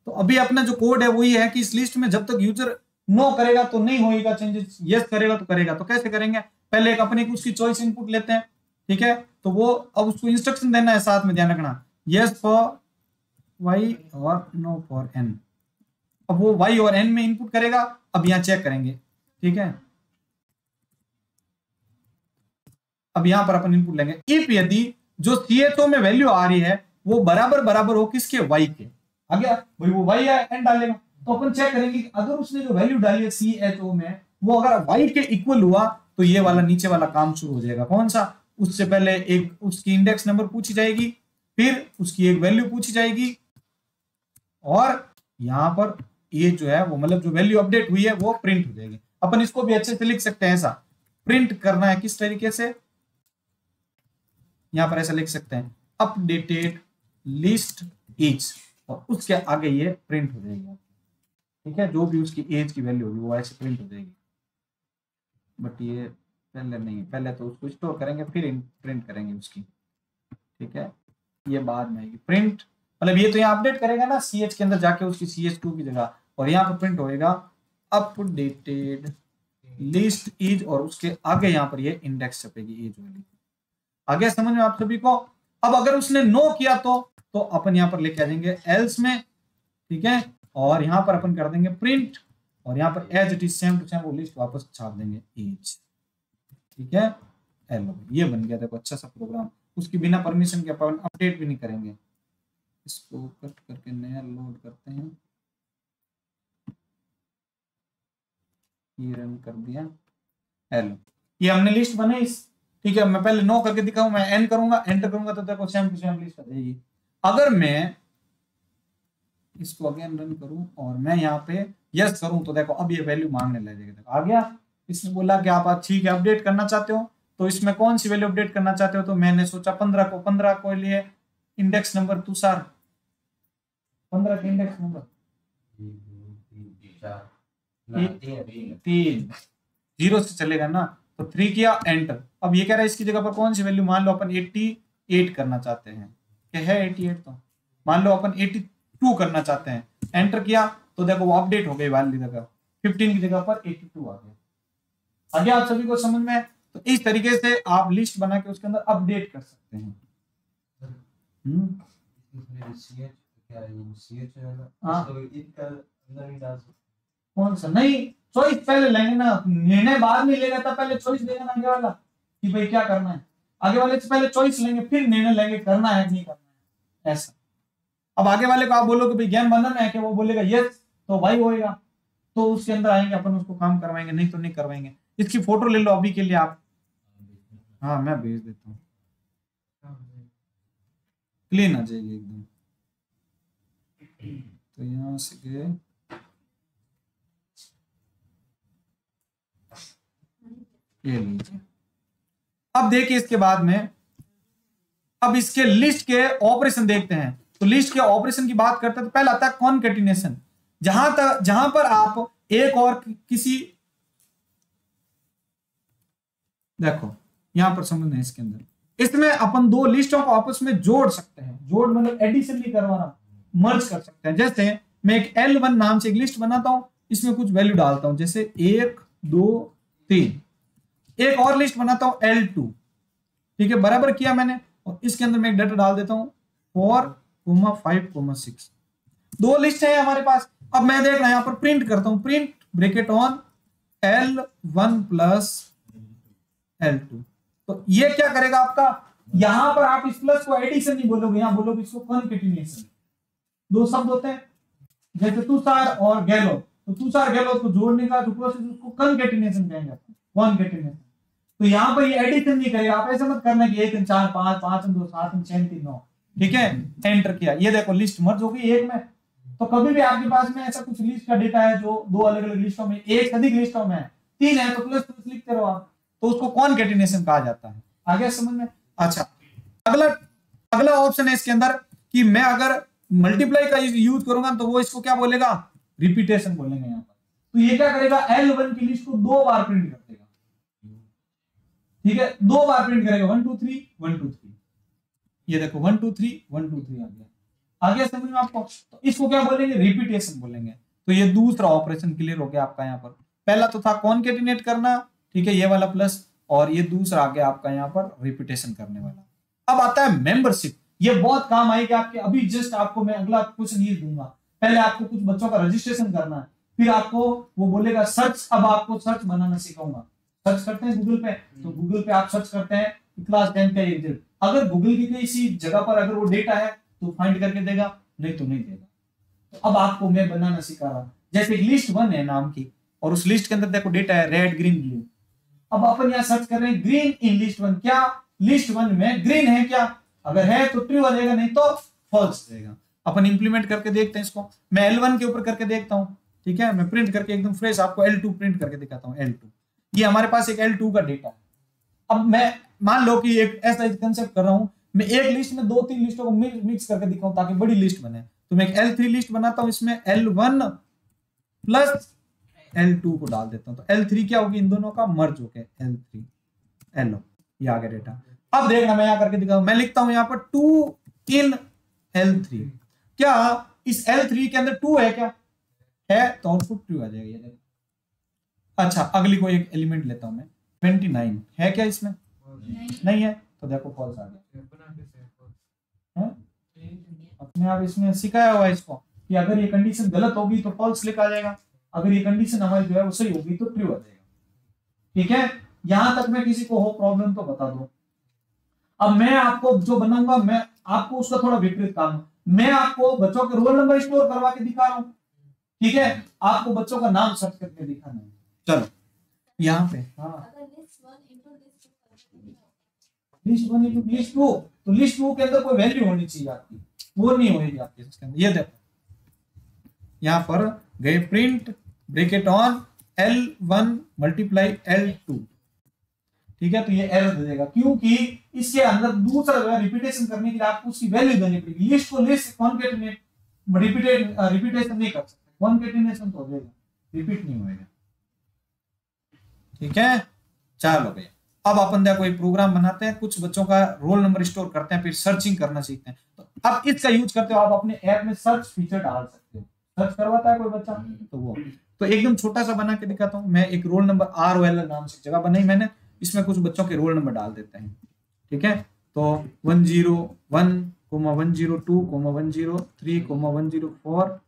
तो अभी अपना जो कोड है वही है कि इस लिस्ट में जब तक यूजर नो करेगा तो नहीं होगा चेंजेस, यस करेगा तो करेगा। तो कैसे करेंगे, पहले एक अपने उसकी चॉइस इनपुट लेते हैं, ठीक है। तो वो अब उसको इंस्ट्रक्शन देना है, साथ में ध्यान रखना, यस फॉर वाई और नो फॉर एन। अब वो वाई और एन में इनपुट करेगा। अब यहां चेक करेंगे, ठीक है। अब यहां पर अपन इनपुट लेंगे, इफ यदि जो CHO में वैल्यू आ रही है वो बराबर बराबर हो किसके, वाई के। आ गया भाई, वो वाई या एन डालेगा। तो अपन चेक करेंगे कि अगर उसने जो वैल्यू डाली है CHO में वो अगर वाई के इक्वल हुआ तो ये वाला नीचे वाला काम शुरू हो जाएगा। कौन सा, उससे पहले एक उसकी इंडेक्स नंबर पूछी जाएगी, फिर उसकी एक वैल्यू पूछी जाएगी, और यहां पर ये जो है वो मतलब जो वैल्यू अपडेट हुई है वो प्रिंट हो जाएगी। अपन इसको भी अच्छे से लिख सकते हैं, ऐसा प्रिंट करना है किस तरीके से, यहां पर ऐसा लिख सकते हैं अपडेटेड लिस्ट एज, और उसके आगे ये प्रिंट हो जाएगी, ठीक है। जो भी उसकी एज की वैल्यू होगी वो ऐसे प्रिंट हो जाएगी। बट ये पहले नहीं, पहले तो उसको स्टोर करेंगे फिर प्रिंट करेंगे उसकी, ठीक है। ये बाद में आएगी प्रिंट, मतलब ये तो यहाँ अपडेट करेगा ना CH के अंदर जाके उसकी CH2 की जगह, और यहाँ पर प्रिंट होएगा अपडेटेड लिस्ट एज, और उसके आगे यहाँ पर ये इंडेक्स छपेगी एज वाली। आगे समझ में आप सभी को। अब अगर उसने नो किया तो अपन यहाँ पर लेके आ जाएंगे एल्स में, ठीक है, और यहाँ पर अपन कर देंगे प्रिंट, और यहाँ पर as it is same to same वो लिस्ट वापस छाप देंगे एज, ठीक है। हेलो, ये बन गया देखो अच्छा सा प्रोग्राम। उसकी बिना परमिशन के अपन अपडेट भी नहीं करेंगे। इसको कट करके नया लोड करते हैं, ये रन कर दिया। हेलो, ये हमने लिस्ट बनाई, ठीक है। मैं पहले नो करके दिखाऊं, मैं एन करूंगा, एंटर करूंगा तो देखो सेम टू सेम लिस्ट आ जाएगी। अगर मैं इसको अगेन रन करूं और मैं यहाँ पे यस करूं तो देखो अब ये वैल्यू मांगने लगेगा। देखो आ गया। इसने बोला कि आप ठीक है अपडेट करना चाहते हो, तो इसमें कौन सी वैल्यू अपडेट करना चाहते हो, तो मैंने सोचा 15 को लिए इंडेक्स नंबर तुषार, 15 के इंडेक्स नंबर 3 0 से चलेगा ना, तो 3 किया एंटर। अब ये कह रहा है इसकी जगह पर कौन सी वैल्यू, मान लो अपन 88 करना चाहते हैं, क्या है 88, तो मान लो अपन 82 करना चाहते हैं, एंटर किया तो देखो वो अपडेट हो गई वाली जगह, 15 की जगह पर 82 आ गया। आगे आप सभी को समझ में। तो इस तरीके से आप लिस्ट बना के उसके अंदर अपडेट कर सकते हैं। कौन सा, नहीं चॉइस पहले लेंगे ना, निर्णय बाद में लेगा, तब पहले चॉइस देगा ना आगे वाला कि भाई क्या करना है। आगे वाले से पहले चॉइस लेंगे फिर निर्णय लेंगे करना है नहीं करना है, ऐसा। अब आगे वाले को आप बोलो कि भाई ज्ञान बंधन है, कि वो बोलेगा यस तो भाई होएगा, तो उसके अंदर आएंगे अपन उसको काम करवाएंगे, नहीं तो नहीं करवाएंगे। इसकी फोटो ले लो अभी के लिए आप, हाँ मैं भेज देता हूँ, क्लीन आ जाएगी एकदम। तो यहाँ से गए, ये लीजिए। अब देखिए इसके बाद में अब इसके लिस्ट के ऑपरेशन देखते हैं। तो लिस्ट के ऑपरेशन की बात करते हैं तो पहला आता है कॉन्केटिनेशन, जहां पर आप एक और किसी, देखो यहां पर समझना है इसके अंदर, इसमें अपन दो लिस्टों को आपस में जोड़ सकते हैं। जोड़ मतलब एडिशन भी करवाना, मर्ज कर सकते हैं। जैसे मैं एक L1 नाम से एक लिस्ट बनाता हूं, इसमें कुछ वैल्यू डालता हूं, जैसे 1 2 3। एक और लिस्ट बनाता हूं L2, ठीक है, बराबर किया मैंने, और इसके अंदर मैं एक डाटा डाल देता हूं 4 5 6। दो लिस्ट है हमारे पास। अब मैं देख रहा हूं यहां पर प्रिंट करता हूं, print bracket on L1 plus L2। तो ये क्या करेगा आपका, यहां पर आप इस प्लस को एडिशन नहीं बोलोगे, यहां बोलोगे इसको कॉन्केटिनेशन। दो शब्द होते हैं जैसे तुषार और गहलोत, तो तुषार गहलोत को जोड़ने का जो प्रोसेस उसको कॉन्केटिनेशन कहेंगे, कॉन्केटिनेशन। तो यहां पर ये एडिशन नहीं करेगा। आप ऐसा मत करना कि 1 3 4 5 5 2 7 6 3 9, ठीक है, एंटर किया, ये देखो लिस्ट मर्ज हो गई एक में। तो कभी भी आपके पास में ऐसा कुछ लिस्ट का डेटा है जो दो अलग अलग लिस्टों में, एक अधिक लिस्टों में, 3 है तो प्लस प्लस लिखते रहो आप, तो उसको कॉन्केटिनेशन कहा जाता है। आगे समझ में। अच्छा, अगला ऑप्शन है इसके अंदर कि मैं अगर मल्टीप्लाई का यूज करूंगा तो वो इसको क्या बोलेगा, रिपीटेशन बोलेंगे यहां पर। तो ये क्या करेगा, L1 की लिस्ट को 2 बार प्रिंट कर देगा, ठीक है, 2 बार प्रिंट करेगा 1 2 3 1 2 3। ये देखो 1 2 3 1 2 3 आ गया। आ गया समझ में आपको? तो इसको क्या बोलेंगे, रिपीटेशन बोलेंगे। तो ये दूसरा ऑपरेशन क्लियर हो गया आपका यहाँ पर। पहला तो था कॉन्केटिनेट करना, ठीक है, ये वाला प्लस, और ये दूसरा आ गया आपका यहाँ पर रिपीटेशन करने वाला। अब आता है मेंबरशिप, ये बहुत काम आएगी आपके। अभी जस्ट आपको मैं अगला क्वेश्चन ये दूंगा, पहले आपको कुछ बच्चों का रजिस्ट्रेशन करना है, फिर आपको वो बोलेगा सर्च। अब आपको सर्च बनाना सिखाऊंगा। सर्च करते हैं गूगल पे, तो गूगल पे आप सर्च करते हैं क्लास 10 का ये रिजल्ट, अगर गूगल की किसी जगह पर अगर वो डेटा है तो फाइंड करके देगा, नहीं तो नहीं देगा। तो अब आपको मैं बनाना सिखा रहा हूं। जैसे एक लिस्ट 1 है नाम की, और उस लिस्ट के अंदर देखो डेटा है रेड ग्रीन ब्लू। अब अपन यहाँ सर्च कर रहे हैं ग्रीन इन लिस्ट 1, क्या लिस्ट 1 में ग्रीन है क्या? अगर है तो ट्रू आ जाएगा, नहीं तो फॉल्स रहेगा। अपन इंप्लीमेंट करके देखते हैं इसको। मैं L1 के ऊपर करके देखता हूं, ठीक है, मैं प्रिंट करके एकदम फ्रेश आपको L2 प्रिंट करके दिखाता हूं। L2 ये हमारे पास एक L2 का डेटा है। अब मैं मान लो कि एक ऐसा कंसेप्ट कर रहा हूं, मैं एक लिस्ट में 2-3 लिस्टों को मिक्स करके दिखाऊं ताकि बड़ी लिस्ट बने। तो मैं एक L3 लिस्ट बनाता हूं, इसमें L1 प्लस L2 को डाल देता हूं, तो L3 क्या होगी, इन दोनों का मर्ज हो गया L3 L, ये आ गया डेटा। अब देखना मैं यहां करके दिखाऊं, मैं लिखता हूं यहां पर 2 इन L3। क्या इस L3 के अंदर 2 है क्या? है, तो आउटपुट ट्रू आ जाएगा, ये देखो। अच्छा, अगली को एक एलिमेंट लेता हूं मैं, 29 है क्या इसमें? नहीं है, तो देखो फॉल्स आ गया। अपने आप इसमें सिखाया हुआ है इसको कि अगर ये कंडीशन गलत होगी तो फॉल्स लिखा जाएगा, अगर ये कंडीशन हमारी जो है वो सही होगी तो ट्रू आ जाएगा। ठीक है, यहां तक मैं किसी को हो प्रॉब्लम तो बता दो। अब मैं आपको जो बनाऊंगा, मैं आपको उसका थोड़ा विपरीत काम, मैं आपको बच्चों के रोल नंबर स्टोर करवा के दिखा रहा हूं, ठीक है, आपको बच्चों का नाम सर्च करके दिखाना है। चलो यहाँ पे, हाँ, लिस्ट 1 इंटू लिस्ट 2, तो लिस्ट 2 के अंदर कोई वैल्यू होनी चाहिए आपकी, वो नहीं होगी आपके इसके अंदर। ये देखो यहाँ पर गए print bracket on L1 multiply L2, ठीक है, तो ये एरर दे देगा, क्योंकि इसके अंदर दूसरा जो है रिपीटेशन करने के लिए आपको उसकी वैल्यू देनी पड़ेगी। लिस्ट को लिस्ट कॉन्केटिनेट रिपीटेशन नहीं कर सकते, कॉन्केटिनेशन तो हो जाएगा, रिपीट नहीं होएगा। ठीक है, चलो भैया, अब अपन देखो एक प्रोग्राम बनाते हैं, कुछ बच्चों का रोल नंबर स्टोर करते हैं, फिर सर्चिंग करना सीखते हैं। तो अब इसका यूज करते हो आप अपने ऐप में सर्च फीचर डाल सकते हो। सर्च करवाता है कोई बच्चा तो वो, तो एकदम छोटा सा बना के दिखाता हूं मैं। एक रोल नंबर ROL नाम से जगह बनाई मैंने, इसमें कुछ बच्चों के रोल नंबर डाल देते हैं। ठीक है, तो 101, 102, 103, 104,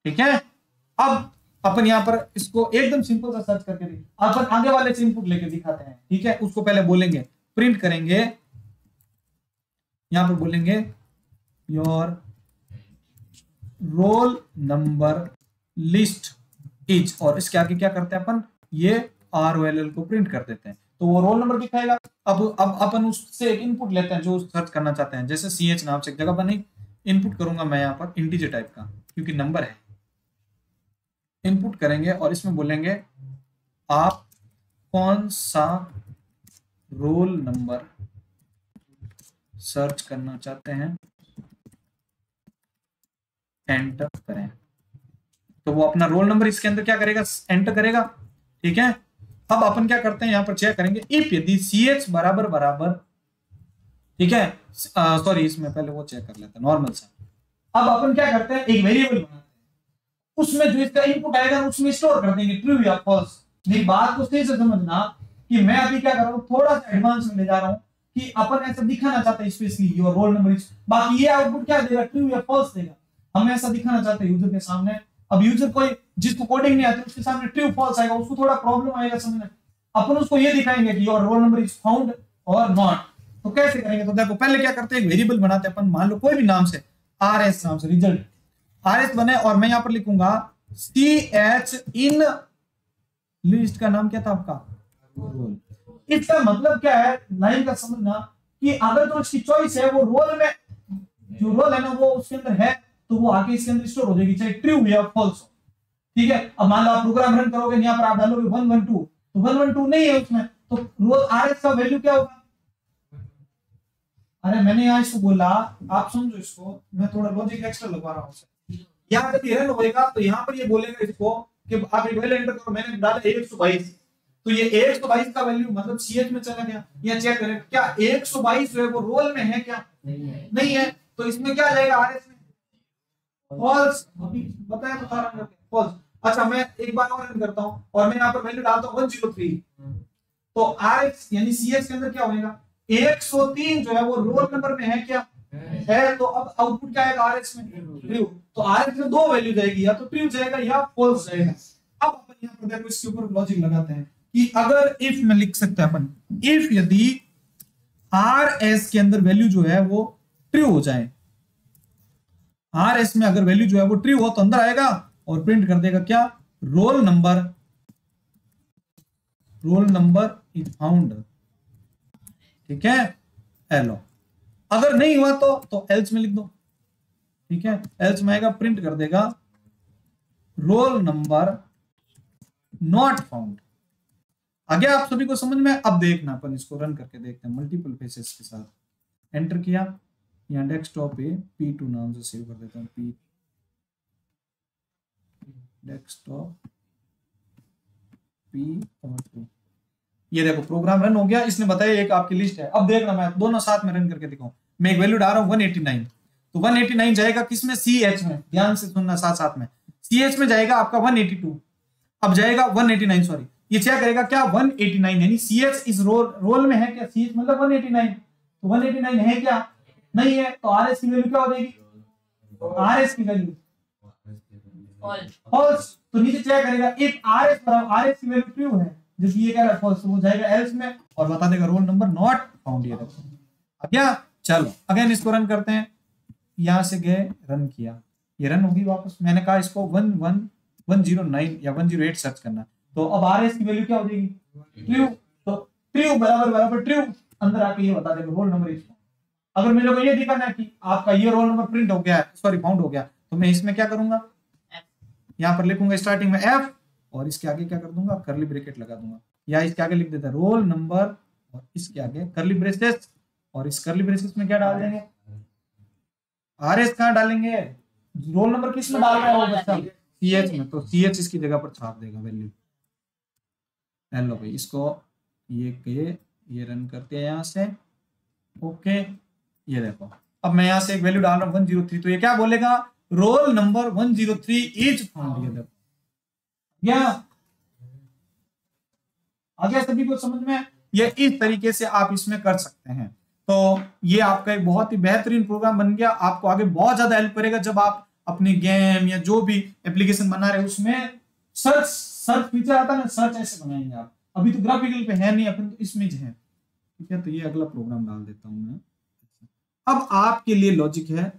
ठीक है। अब अपन यहाँ पर इसको एकदम सिंपल सा सर्च करके अपन आगे वाले से इनपुट लेके दिखाते हैं। ठीक है, उसको पहले बोलेंगे, प्रिंट करेंगे, यहां पर बोलेंगे your roll number list is, और इसके आगे क्या करते हैं अपन, ये ROL को प्रिंट कर देते हैं, तो वो रोल नंबर दिखाएगा। अब अपन उससे एक इनपुट लेते हैं जो सर्च करना चाहते हैं, जैसे CH नाम से एक जगह बनी, इनपुट करूंगा मैं यहाँ पर इंटीजर टाइप का, क्योंकि नंबर है। इनपुट करेंगे और इसमें बोलेंगे आप कौन सा रोल नंबर सर्च करना चाहते हैं, एंटर करें। तो वो अपना रोल नंबर इसके अंदर क्या करेगा, एंटर करेगा। ठीक है, अब अपन क्या करते हैं, यहां पर चेक करेंगे इफ यदि CH बराबर बराबर, ठीक है, सॉरी इसमें पहले वो चेक कर लेते हैं नॉर्मल सा। अब अपन क्या करते हैं, एक वेरिएबल बनाते हैं, उसमें जो इसका इनपुट आएगा उसमें स्टोर कर देंगे ट्रू या फॉल्स। मेरी बात को सही से समझना कि मैं अभी क्या कर रहा हूं, थोड़ा सा एडवांस में ले जा रहा हूं कि अपन ऐसा दिखाना चाहते हैं specially your roll number is, बाकी ये आउटपुट क्या देगा, ट्रू या फॉल्स देगा। हम ऐसा दिखाना चाहते हैं यूजर के सामने। अब यूजर कोई जिसको कोडिंग नहीं आती उसके सामने ट्रू फॉल्स आएगा, उसको थोड़ा प्रॉब्लम आएगा समझने। अपन उसको ये दिखाएंगे कि your roll number is found और नॉट। तो कैसे करेंगे, तो देखो पहले क्या करते हैं, एक वेरिएबल बनाते हैं अपन, मान लो कोई भी नाम से, RS नाम से, रिजल्ट RS बने, और मैं यहां पर लिखूंगा CH इन लिस्ट का नाम क्या था आपका, रोल। इसका मतलब क्या है, लाइन का समझना कि अगर तो इसकी चॉइस है वो रोल में, जो रोल है ना वो उसके अंदर है, तो वो आके इसके अंदर स्टोर हो जाएगी, चाहे ट्रू या फॉल्स हो। ठीक है, अब मान लो आप प्रोग्राम रन करोगे, यहाँ पर आप डालोगे 112, तो 112 नहीं है उसमें, तो रोल RS का वैल्यू क्या होगा। अरे मैंने यहाँ इसको बोला, आप समझो इसको, मैं थोड़ा लॉजिक एक्स्ट्रा लगवा रहा हूँ। यहाँ जब ये रन होएगा तो यहाँ पर ये बोलेगा इसको कि आप एक वैल्यू एंटर करो, मैंने डाला 122, तो ये 122 का वैल्यू मतलब सीएच में चला गया। या चेक करें क्या 122 जो है वो रोल में है क्या? नहीं है। तो इसमें क्या जाएगा आरएस में? फॉल्स। अभी बताया तो था फॉल्स। अच्छा मैं एक बार और रन करता हूं और मैं यहाँ पर वैल्यू डालता हूं 103। तो आरएक्स यानी सीएच के अंदर क्या होगा? 103 जो है वो रोल नंबर में है क्या? है। तो अब आउटपुट क्या आएगा आरएक्स में? ट्रू। तो आरएक्स में दो वैल्यू जाएगी, या तो ट्रू जाएगा या फॉल्स जाएगा। अब अपन यहाँ पर देखो इसके ऊपर लॉजिक लगाते हैं कि अगर इफ में लिख सकते हैं अपन, इफ यदि आर एस के अंदर वैल्यू जो है वो ट्रू हो जाए, आर एस में अगर वैल्यू जो है वो ट्रू हो तो अंदर आएगा और प्रिंट कर देगा क्या? Roll number is found. ठीक है, एलो। अगर नहीं हुआ तो एल्स में लिख दो। ठीक है, एल्स में आएगा प्रिंट कर देगा रोल नंबर नॉट फाउंड। आगे आप सभी को समझ में? अब देखना अपन इसको रन करके देखते हैं मल्टीपल फेसेस के साथ। एंटर किया, यहाँ डेस्कटॉप पे P2 नाम से सेव कर देता हूँ। P डेस्कटॉप P और 2। ये देखो प्रोग्राम रन हो गया। इसने बताया एक आपकी लिस्ट है। अब देखना मैं दोनों साथ में रन करके दिखाऊं। मैं एक वैल्यू डाल रहा हूं 189, तो 189 जाएगा किसमें? CH में। ध्यान से सुनना साथ साथ में। CH में जाएगा आपका 182। अब जाएगा 189, सॉरी ये चेक करेगा क्या? 189 यानी CH इस रोल में है क्या? CH मतलब 189। तो 189 है क्या? नहीं है। तो RS की वैल्यू क्या हो जाएगी? RS की वैल्यू फॉल्स। तो नीचे चेक करेगा इफ RS बराबर RS की वैल्यू ट्रू है, जो कि ये कह रहा है फॉल्स, तो वो जाएगा एल्स में और बता देगा रोल नंबर नॉट फाउंड। ये देखो अब क्या? चलो अगेन इसको रन करते हैं। यहां से गए रन किया, ये रन होगी वापस। मैंने कहा इसको 109 या 108 सर्च करना। तो अब RS की वैल्यू क्या हो जाएगी? ट्रू। तो ट्रू बराबर ट्रू अंदर आके ये बता देगा रोल नंबर इज। अगर मेरे को ये दिखाना है कि आपका ये रोल नंबर प्रिंट हो गया है, सॉरी फाउंड हो गया, तो मैं इसमें क्या करूंगा? यहां पर लिखूंगा स्टार्टिंग में F और इसके आगे क्या कर दूंगा? करली ब्रैकेट लगा दूंगा, या इसके आगे लिख देता है रोल नंबर और इसके आगे करली ब्रेसेस, और इस करली ब्रेसेस में क्या डाल देंगे? RS कहां डालेंगे? रोल नंबर किस में डाल रहा है वो बच्चा? CH में। तो CH इसकी जगह पर छाप देगा वैल्यू। हेलो भाई, इसको ये रन करते हैं यहां से। ओके, ये देखो अब मैं यहां से एक वैल्यू डाल रहा हूं 103, तो ये क्या बोलेगा? Roll number 103 is found. ये देखो या आगे सभी को समझ में? ये इस तरीके से आप इसमें कर सकते हैं। तो ये आपका एक बहुत ही बेहतरीन प्रोग्राम बन गया। आपको आगे बहुत ज्यादा हेल्प करेगा जब आप अपनी गेम या जो भी एप्लीकेशन बना रहे उसमें सर्च फीचर आता है ना, सर्च ऐसे बनाएंगे आप। अभी तो ग्राफिकल पे है नहीं, अपन तो इसमें है। ठीक है, तो ये अगला प्रोग्राम डाल देता हूं मैं। अब आपके लिए लॉजिक है